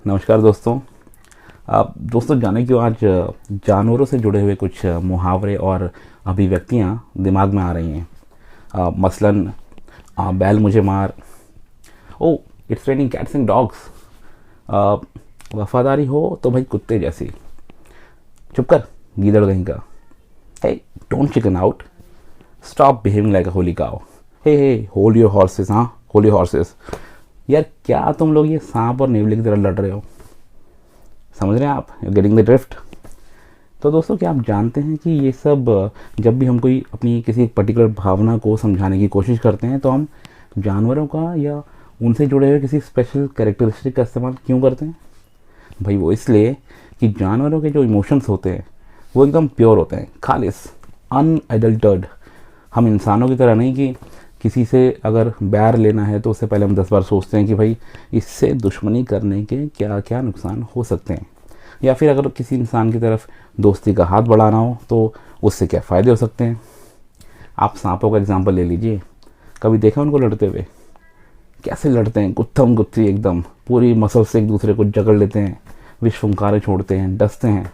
नमस्कार दोस्तों। आप दोस्तों जाने क्यों आज जानवरों से जुड़े हुए कुछ मुहावरे और अभिव्यक्तियाँ दिमाग में आ रही हैं। मसलन बैल मुझे मार, oh it's raining cats and dogs, वफादारी हो तो भाई कुत्ते जैसी, चुप कर गीदड़ कहीं का, hey don't chicken out, stop behaving like a holy cow, hey hold your horses, हाँ होल्ड योर हॉर्सेस। यार क्या तुम लोग ये सांप और नेवले की तरह लड़ रहे हो? समझ रहे हैं आप? You getting the drift. तो दोस्तों क्या आप जानते हैं कि ये सब जब भी हम कोई अपनी किसी एक पर्टिकुलर भावना को समझाने की कोशिश करते हैं तो हम जानवरों का या उनसे जुड़े हुए किसी स्पेशल कैरेक्टरिस्टिक का इस्तेमाल क्यों करते हैं? भाई वो इसलिए कि जानवरों के जो इमोशंस होते हैं वो एकदम प्योर होते हैं, खालिस, अनएडल्टर्ड। हम इंसानों की तरह नहीं कि किसी से अगर बैर लेना है तो उससे पहले हम 10 बार सोचते हैं कि भाई इससे दुश्मनी करने के क्या क्या नुकसान हो सकते हैं, या फिर अगर किसी इंसान की तरफ दोस्ती का हाथ बढ़ाना हो तो उससे क्या फ़ायदे हो सकते हैं। आप सांपों का एग्जांपल ले लीजिए, कभी देखा उनको लड़ते हुए? कैसे लड़ते हैं, गुत्थम गुत्थी एकदम, पूरी मसल से एक दूसरे को जकड़ लेते हैं, विश्वफुंकारे छोड़ते हैं, डसते हैं।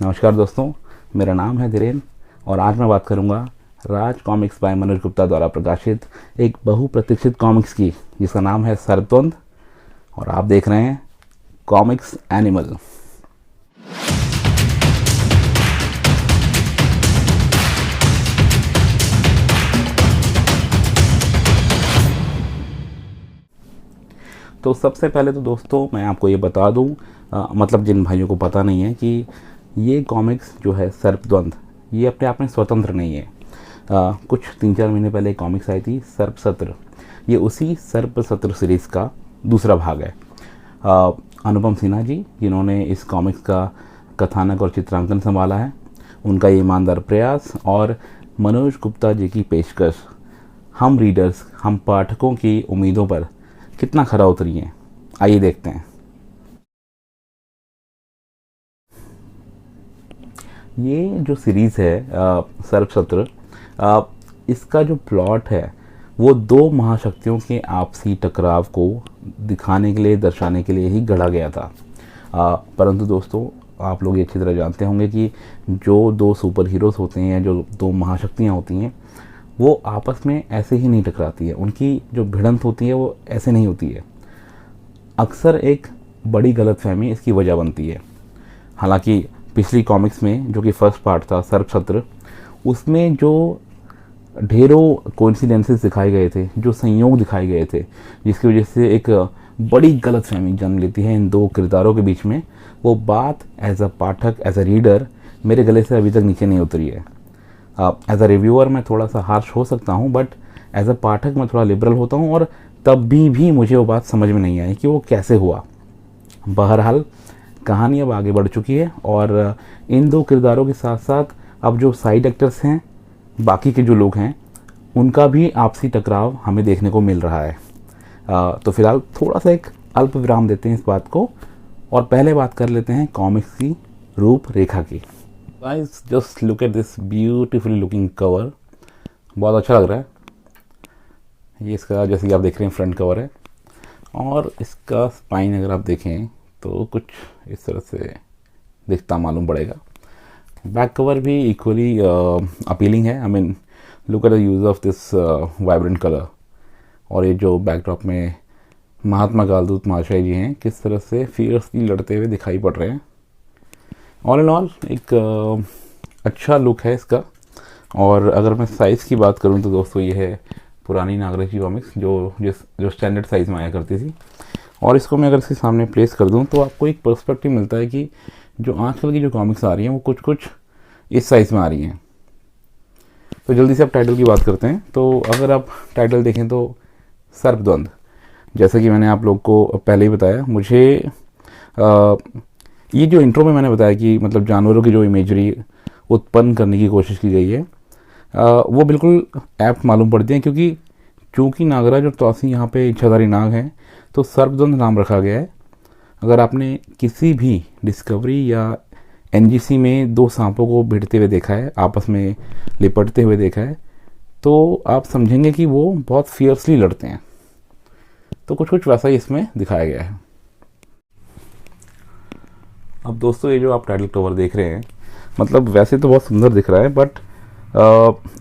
नमस्कार दोस्तों, मेरा नाम है धीरेन और आज मैं बात करूंगा राज कॉमिक्स बाय मनोज गुप्ता द्वारा प्रकाशित एक बहुप्रतीक्षित कॉमिक्स की, जिसका नाम है सर्पद्वंद, और आप देख रहे हैं कॉमिक्स एनिमल। तो सबसे पहले तो दोस्तों मैं आपको ये बता दूं, मतलब जिन भाइयों को पता नहीं है कि ये कॉमिक्स जो है सर्पद्वंद, ये अपने आप में स्वतंत्र नहीं है। कुछ 3-4 महीने पहले कॉमिक्स आई थी सर्प सत्र, ये उसी सर्प सत्र सीरीज़ का दूसरा भाग है। अनुपम सिन्हा जी जिन्होंने इस कॉमिक्स का कथानक और चित्रांकन संभाला है, उनका ये ईमानदार प्रयास और मनोज गुप्ता जी की पेशकश हम रीडर्स, हम पाठकों की उम्मीदों पर कितना खरा उतरी है, आइए देखते हैं। ये जो सीरीज़ है सर्प सत्र, इसका जो प्लॉट है वो दो महाशक्तियों के आपसी टकराव को दिखाने के लिए, दर्शाने के लिए ही गढ़ा गया था। परंतु दोस्तों आप लोग ये अच्छी तरह जानते होंगे कि जो दो सुपर हीरोज़ होते हैं, जो दो महाशक्तियाँ होती हैं, वो आपस में ऐसे ही नहीं टकराती है। उनकी जो भिड़ंत होती है वो ऐसे नहीं होती है। अक्सर एक बड़ी गलतफहमी इसकी वजह बनती है। हालांकि पिछली कॉमिक्स में जो कि फर्स्ट पार्ट था सर्प सत्र, उसमें जो ढेरों कोइंसिडेंसेस दिखाए गए थे, जो संयोग दिखाए गए थे, जिसकी वजह से एक बड़ी गलतफहमी जन्म लेती है इन दो किरदारों के बीच में, वो बात एज अ पाठक, एज अ रीडर मेरे गले से अभी तक नीचे नहीं उतरी है। एज अ रिव्यूअर मैं थोड़ा सा हार्श हो सकता हूँ, बट एज अ पाठक मैं थोड़ा लिबरल होता हूँ, और तब भी मुझे वो बात समझ में नहीं आई कि वो कैसे हुआ। बहरहाल कहानी अब आगे बढ़ चुकी है और इन दो किरदारों के साथ साथ अब जो साइड एक्टर्स हैं, बाकी के जो लोग हैं, उनका भी आपसी टकराव हमें देखने को मिल रहा है। तो फिलहाल थोड़ा सा एक अल्प विराम देते हैं इस बात को और पहले बात कर लेते हैं कॉमिक्स की रूपरेखा की। Guys just look at this beautifully looking cover, बहुत अच्छा लग रहा है। ये इसका जैसे कि आप देख रहे हैं फ्रंट कवर है, और इसका स्पाइन अगर आप देखें तो कुछ इस तरह से दिखता मालूम पड़ेगा। बैक कवर भी इक्वली अपीलिंग है। I mean look at the use of this vibrant colour, और ये जो बैकड्रॉप में महात्मा गालदूत महाशय जी हैं किस तरह से फियर्सली लड़ते हुए दिखाई पड़ रहे हैं। ऑल इन ऑल एक अच्छा लुक है इसका। और अगर मैं साइज़ की बात करूं तो दोस्तों ये है पुरानी नागराज की कॉमिक्स जो स्टैंडर्ड साइज़ में आया करती थी, और इसको मैं अगर इसके सामने प्लेस कर दूं तो आपको एक पर्सपेक्टिव मिलता है कि जो आजकल की जो कॉमिक्स आ रही हैं वो कुछ कुछ इस साइज़ में आ रही हैं। तो जल्दी से आप टाइटल की बात करते हैं। तो अगर आप टाइटल देखें तो सर्पद्वंद, जैसा कि मैंने आप लोग को पहले ही बताया, मुझे ये जो इंट्रो में मैंने बताया कि मतलब जानवरों की जो इमेजरी उत्पन्न करने की कोशिश की गई है, वो बिल्कुल ऐप्ट मालूम पड़ती है, क्योंकि चूँकि नागराज और तौसी यहाँ पे इच्छाधारी नाग हैं तो सर्पद्वंद नाम रखा गया है। अगर आपने किसी भी डिस्कवरी या एनजीसी में दो सांपों को भिड़ते हुए देखा है, आपस में लिपटते हुए देखा है, तो आप समझेंगे कि वो बहुत फियर्सली लड़ते हैं। तो कुछ कुछ वैसा ही इसमें दिखाया गया है। अब दोस्तों ये जो आप टाइटल कवर देख रहे हैं, मतलब वैसे तो बहुत सुंदर दिख रहा है, बट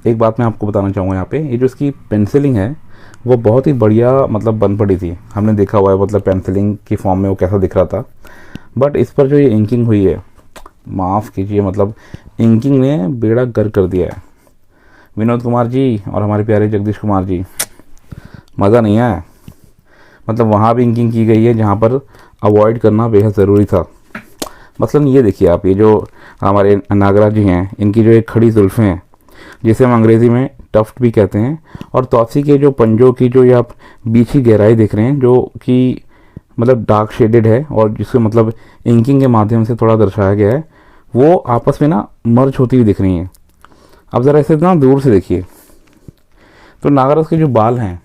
एक बात मैं आपको बताना चाहूँगा यहाँ पे, ये जो इसकी पेंसिलिंग है वो बहुत ही बढ़िया मतलब बन पड़ी थी। हमने देखा हुआ है मतलब पेंसिलिंग की फॉर्म में वो कैसा दिख रहा था, बट इस पर जो ये इंकिंग हुई है, माफ़ कीजिए, मतलब इंकिंग ने बेड़ा गर्क कर दिया है। विनोद कुमार जी और हमारे प्यारे जगदीश कुमार जी, मज़ा नहीं आया। मतलब वहाँ भी इंकिंग की गई है जहाँ पर अवॉइड करना बेहद ज़रूरी था। मसलन ये देखिए आप, ये जो हमारे नागराज जी हैं, इनकी जो एक खड़ी जुल्फ़ें हैं जिसे हम अंग्रेज़ी में टफ्ट भी कहते हैं, और तौसी के जो पंजों की जो ये आप बीच की गहराई देख रहे हैं जो कि मतलब डार्क शेडेड है और जिसको मतलब इंकिंग के माध्यम से थोड़ा दर्शाया गया है, वो आपस में ना मर्ज होती हुई दिख रही हैं। अब ज़रा ऐसे ना दूर से देखिए तो नागराज के जो बाल हैं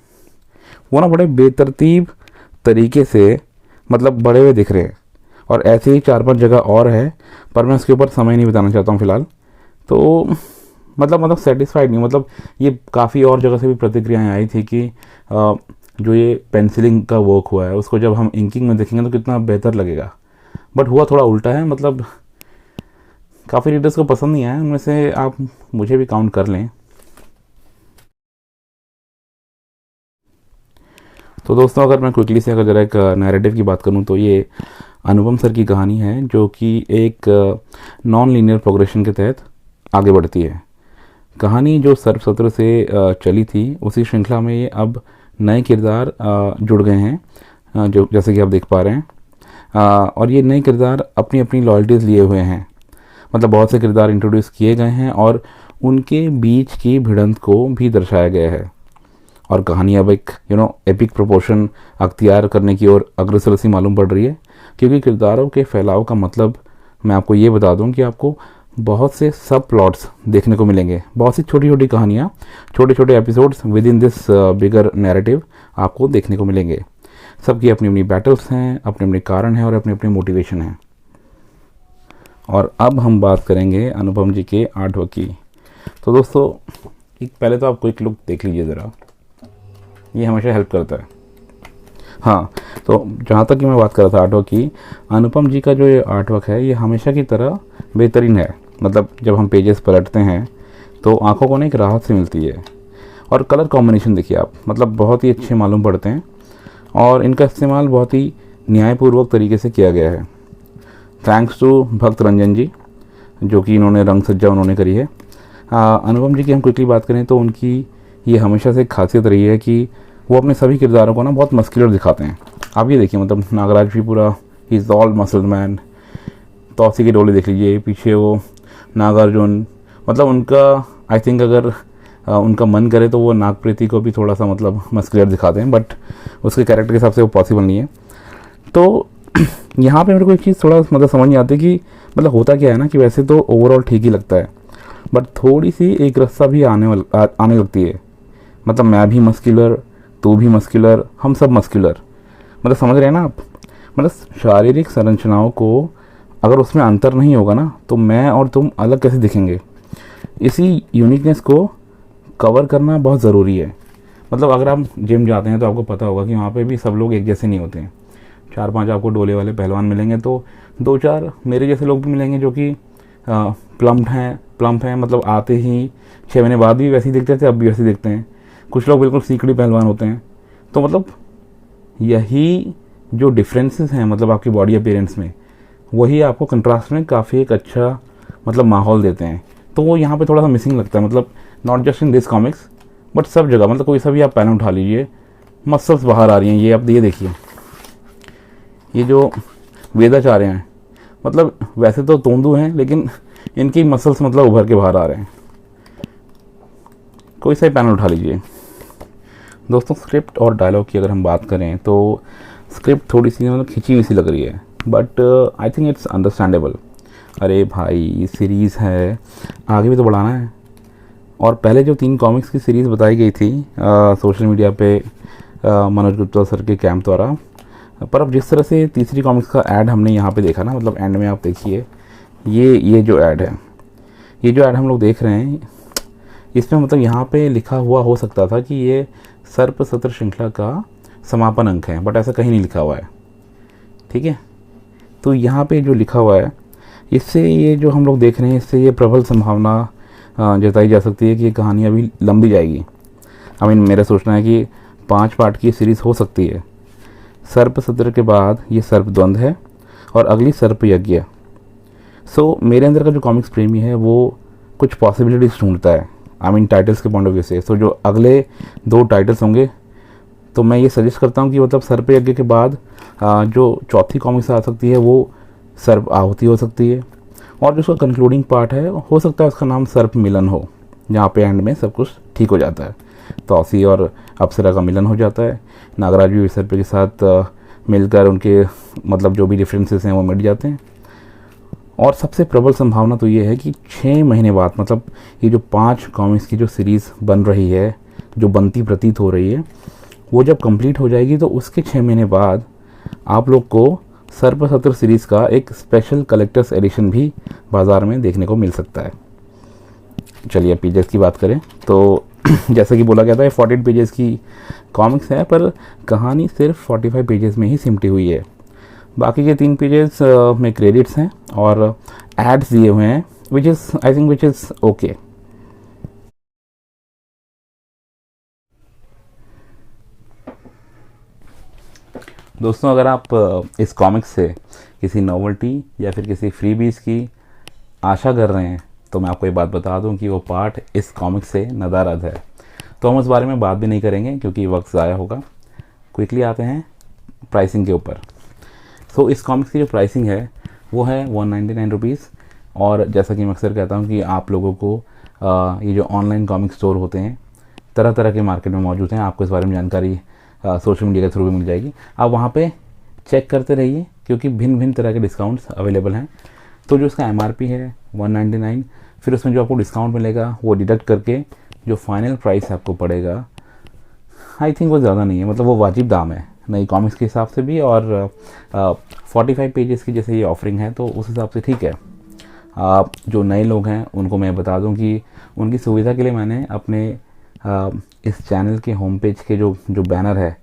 वो ना बड़े बेतरतीब तरीके से मतलब बड़े हुए दिख रहे हैं, और ऐसे ही 4-5 जगह और है, पर मैं इसके ऊपर समय नहीं बिताना चाहता हूँ फ़िलहाल। तो मतलब सेटिस्फाइड नहीं, मतलब ये काफ़ी और जगह से भी प्रतिक्रियाएं आई थी कि जो ये पेंसिलिंग का वर्क हुआ है उसको जब हम इंकिंग में देखेंगे तो कितना बेहतर लगेगा, बट हुआ थोड़ा उल्टा है। मतलब काफ़ी रीडर्स को पसंद नहीं आया, उनमें से आप मुझे भी काउंट कर लें। तो दोस्तों अगर मैं क्विकली से अगर ज़रा एक नैरेटिव की बात करूं तो ये अनुपम सर की कहानी है जो कि एक नॉन लीनियर प्रोग्रेशन के तहत आगे बढ़ती है। कहानी जो सर्पसत्र से चली थी उसी श्रृंखला में ये अब नए किरदार जुड़ गए हैं, जो जैसे कि आप देख पा रहे हैं, और ये नए किरदार अपनी अपनी लॉयल्टीज़ लिए हुए हैं। मतलब बहुत से किरदार इंट्रोड्यूस किए गए हैं और उनके बीच की भिड़ंत को भी दर्शाया गया है, और कहानी अब एक एपिक प्रोपोर्शन अख्तियार करने की ओर अग्रसर सी मालूम पड़ रही है, क्योंकि किरदारों के फैलाव का मतलब मैं आपको ये बता दूं कि आपको बहुत से सब प्लॉट्स देखने को मिलेंगे, बहुत सी छोटी छोटी कहानियाँ, छोटे छोटे episodes with in this bigger narrative आपको देखने को मिलेंगे। सबकी अपनी अपनी बैटल्स हैं, अपने अपने कारण हैं और अपने अपने मोटिवेशन हैं। और अब हम बात करेंगे अनुपम जी के आर्ट वर्क की। तो दोस्तों एक पहले तो आप क्विक लुक देख लीजिए ज़रा, ये हमेशा हेल्प करता है। हाँ, तो जहाँ तक कि मैं बात कर रहा था आर्टवर्क की, अनुपम जी का जो ये आर्टवर्क है ये हमेशा की तरह बेहतरीन है। मतलब जब हम पेजेस पलटते हैं तो आंखों को ना एक राहत से मिलती है, और कलर कॉम्बिनेशन देखिए आप, मतलब बहुत ही अच्छे मालूम पड़ते हैं, और इनका इस्तेमाल बहुत ही न्यायपूर्वक तरीके से किया गया है। थैंक्स टू भक्त रंजन जी, जो कि इन्होंने रंग सज्जा उन्होंने करी है। अनुपम जी की हम क्विकली बात करें तो उनकी ये हमेशा से एक खासियत रही है कि वो अपने सभी किरदारों को ना बहुत मस्कुलर दिखाते हैं। आप ये देखिए, मतलब नागराज भी पूरा ही इज़ ऑल मसल मैन। तौसी की डोली देख लीजिए, पीछे वो नागार्जुन, मतलब उनका आई थिंक अगर उनका मन करे तो वो नागप्रीति को भी थोड़ा सा मतलब मस्कुलर दिखाते हैं, बट उसके कैरेक्टर के हिसाब से वो पॉसिबल नहीं है। तो यहाँ पे मेरे को एक चीज़ थोड़ा मतलब समझ नहीं आती कि मतलब होता क्या है ना कि वैसे तो ओवरऑल ठीक ही लगता है, बट थोड़ी सी एक रस्सा भी आने लगती है। मतलब मैं भी मस्कुलर, तू भी मस्कुलर, हम सब मस्कुलर, मतलब समझ रहे हैं ना आप। मतलब शारीरिक संरचनाओं को अगर उसमें अंतर नहीं होगा ना तो मैं और तुम अलग कैसे दिखेंगे। इसी यूनिकनेस को कवर करना बहुत ज़रूरी है। मतलब अगर आप जिम जाते हैं तो आपको पता होगा कि वहाँ पे भी सब लोग एक जैसे नहीं होते हैं। 4-5 आपको डोले वाले पहलवान मिलेंगे, तो 2-4 मेरे जैसे लोग भी मिलेंगे जो कि प्लम्प हैं, मतलब आते ही 6 महीने बाद भी वैसे ही दिखते थे, अब भी वैसे ही दिखते हैं। कुछ लोग बिल्कुल सीकड़ी पहलवान होते हैं। तो मतलब यही जो डिफरेंसेस हैं मतलब आपकी बॉडी अपीयरेंस में, वही आपको कंट्रास्ट में काफ़ी एक अच्छा मतलब माहौल देते हैं। तो वो यहाँ पे थोड़ा सा मिसिंग लगता है, मतलब not just in this comics but सब जगह। मतलब कोई सा भी आप पैन उठा लीजिए, मसल्स बाहर आ रही हैं। ये आप ये देखिए, ये जो वेदाचार्य हैं, मतलब वैसे तो तोंदू हैं लेकिन इनकी मसल्स मतलब उभर के बाहर आ रहे हैं। कोई सा ही पैनल उठा लीजिए। दोस्तों स्क्रिप्ट और डायलॉग की अगर हम बात करें तो स्क्रिप्ट थोड़ी सी मतलब खिंची हुई सी लग रही है, but I think it's understandable. अरे भाई ये सीरीज़ है, आगे भी तो बढ़ाना है। और पहले जो 3 कॉमिक्स की सीरीज़ बताई गई थी सोशल मीडिया पे मनोज गुप्ता सर के कैंप द्वारा, पर अब जिस तरह से तीसरी कॉमिक्स का ऐड हमने यहाँ पे देखा ना, मतलब एंड में आप देखिए ये जो ऐड है, ये जो ऐड हम लोग देख रहे हैं, इसमें मतलब यहाँ पे लिखा हुआ हो सकता था कि ये सर्प सत्र श्रृंखला का समापन अंक है, बट ऐसा कहीं नहीं लिखा हुआ है। ठीक है, तो यहाँ पे जो लिखा हुआ है इससे ये जो हम लोग देख रहे हैं, इससे ये प्रबल संभावना जताई जा सकती है कि ये कहानी अभी लंबी जाएगी। मेरा सोचना है कि 5 पार्ट की सीरीज़ हो सकती है। सर्प सत्र के बाद ये सर्प द्वंद है और अगली सर्प यज्ञ। सो मेरे अंदर का जो कॉमिक्स प्रेमी है वो कुछ पॉसिबिलिटीज़ ढूंढता है, टाइटल्स के पॉइंट ऑफ व्यू से। सो जो अगले 2 टाइटल्स होंगे, तो मैं ये सजेस्ट करता हूँ कि मतलब सर्प यज्ञ के बाद जो चौथी कॉमिक्स आ सकती है वो सर्प आहुति हो सकती है, और जो उसका कंक्लूडिंग पार्ट है हो सकता है उसका नाम सर्प मिलन हो, जहाँ पे एंड में सब कुछ ठीक हो जाता है। तौसी और अप्सरा का मिलन हो जाता है, नागराज भी सर्प के साथ मिलकर उनके मतलब जो भी डिफरेंसेस हैं वो मिट जाते हैं। और सबसे प्रबल संभावना तो ये है कि 6 महीने बाद, मतलब ये जो 5 कॉमिक्स की जो सीरीज़ बन रही है, जो बनती प्रतीत हो रही है, वो जब कंप्लीट हो जाएगी तो उसके 6 महीने बाद आप लोग को सर्प सत्र सीरीज़ का एक स्पेशल कलेक्टर्स एडिशन भी बाज़ार में देखने को मिल सकता है। चलिए अब पेजेस की बात करें तो जैसा कि बोला गया था, ये 48 पेजेस की कॉमिक्स है, पर कहानी सिर्फ 45 पेजेस में ही सिमटी हुई है। बाकी के 3 पेजेस में क्रेडिट्स हैं और एड्स दिए हुए हैं, विच इज़ ओके। दोस्तों, अगर आप इस कॉमिक्स से किसी नॉवेल्टी या फिर किसी फ्रीबीज की आशा कर रहे हैं, तो मैं आपको ये बात बता दूं कि वो पार्ट इस कॉमिक्स से नदारद है। तो हम उस बारे में बात भी नहीं करेंगे क्योंकि वक्त ज़ाया होगा। क्विकली आते हैं प्राइसिंग के ऊपर। सो इस कॉमिक्स की जो प्राइसिंग है वो है 199 रुपीज़। और जैसा कि मैं अक्सर कहता हूँ कि आप लोगों को ये जो ऑनलाइन कॉमिक स्टोर होते हैं तरह तरह के मार्केट में मौजूद हैं, आपको इस बारे में जानकारी सोशल मीडिया के थ्रू भी मिल जाएगी। आप वहाँ पे चेक करते रहिए क्योंकि भिन्न भिन्न तरह के डिस्काउंट्स अवेलेबल हैं। तो जो इसका MRP है 199, फिर उसमें जो आपको डिस्काउंट मिलेगा वो डिडक्ट करके जो फाइनल प्राइस आपको पड़ेगा, आई थिंक वो ज़्यादा नहीं है, मतलब वो वाजिब दाम है नई कॉमिक्स के हिसाब से भी, और 45 पेजेस की जैसे ये ऑफरिंग है तो उस हिसाब से ठीक है। जो नए लोग हैं उनको मैं बता दूं कि उनकी सुविधा के लिए मैंने अपने इस चैनल के होम पेज के जो बैनर है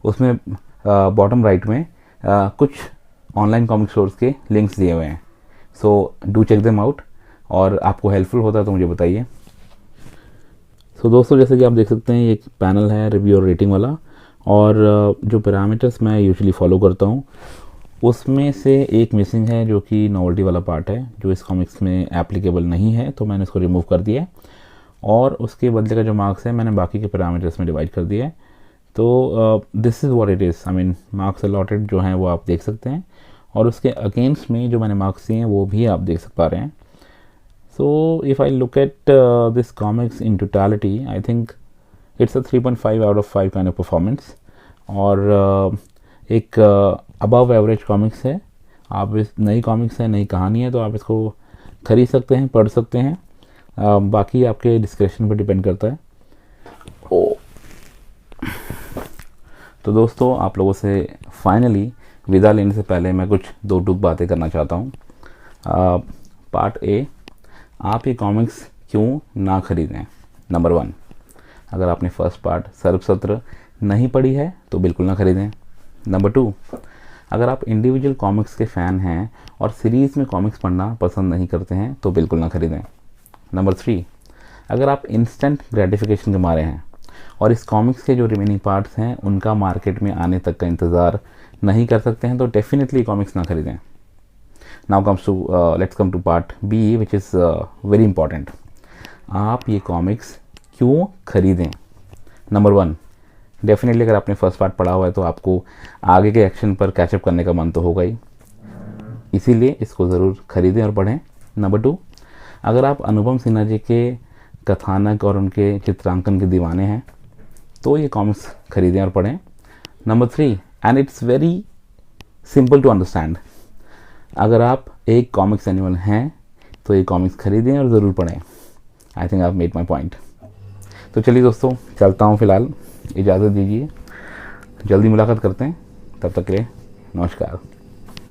उसमें बॉटम राइट में कुछ ऑनलाइन कॉमिक स्टोर्स के लिंक्स दिए हुए हैं। So do check them out, और आपको हेल्पफुल होता है तो मुझे बताइए। सो दोस्तों, जैसे कि आप देख सकते हैं ये एक पैनल है रिव्यू और रेटिंग वाला, और जो पैरामीटर्स मैं यूजुअली फॉलो करता हूँ उसमें से एक मिसिंग है जो कि नॉवेल्टी वाला पार्ट है, जो इस कॉमिक्स में एप्लीकेबल नहीं है, तो मैंने इसको रिमूव कर दिया है। और उसके बदले का जो मार्क्स है मैंने बाकी के पैरामीटर्स में डिवाइड कर दिया है। तो this is what it is, marks allotted जो हैं वो आप देख सकते हैं, और उसके अगेंस्ट में जो मैंने मार्क्स दिए हैं वो भी आप देख पा रहे हैं। So if I look at this comics in totality, I think it's a 3.5 out of 5 kind of performance, और एक अबव एवरेज कॉमिक्स है। आप इस नई कॉमिक्स है, नई कहानी है, तो आप इसको खरीद सकते हैं, पढ़ सकते हैं। बाकी आपके डिस्क्रिप्शन पर डिपेंड करता है। तो दोस्तों, आप लोगों से फाइनली विदा लेने से पहले मैं कुछ 2 टूक बातें करना चाहता हूँ। पार्ट ए, आप ये कॉमिक्स क्यों ना खरीदें। नंबर 1, अगर आपने फर्स्ट पार्ट सर्प सत्र नहीं पढ़ी है तो बिल्कुल ना खरीदें। नंबर 2, अगर आप इंडिविजुअल कॉमिक्स के फ़ैन हैं और सीरीज़ में कॉमिक्स पढ़ना पसंद नहीं करते हैं तो बिल्कुल ना खरीदें। नंबर 3, अगर आप इंस्टेंट ग्रेटिफिकेशन के मारे हैं और इस कॉमिक्स के जो रिमेनिंग पार्ट्स हैं उनका मार्केट में आने तक का इंतज़ार नहीं कर सकते हैं तो डेफिनेटली कॉमिक्स ना खरीदें। Now let's come to part B, which is very important. आप ये कॉमिक्स क्यों खरीदें। नंबर 1, डेफिनेटली अगर आपने फर्स्ट पार्ट पढ़ा हुआ है तो आपको आगे के एक्शन पर कैचअप करने का मन तो होगा ही, इसीलिए इसको ज़रूर खरीदें और पढ़ें। नंबर 2, अगर आप अनुपम सिन्हा जी के कथानक और उनके चित्रांकन के दीवाने हैं तो ये कॉमिक्स खरीदें और पढ़ें। Number 3, and it's very simple to understand, अगर आप एक कॉमिक्स एनिमल हैं तो ये कॉमिक्स खरीदें और ज़रूर पढ़ें। I think I made my point. तो चलिए दोस्तों, चलता हूँ, फ़िलहाल इजाज़त दीजिए, जल्दी मुलाकात करते हैं, तब तक के लिए नमस्कार।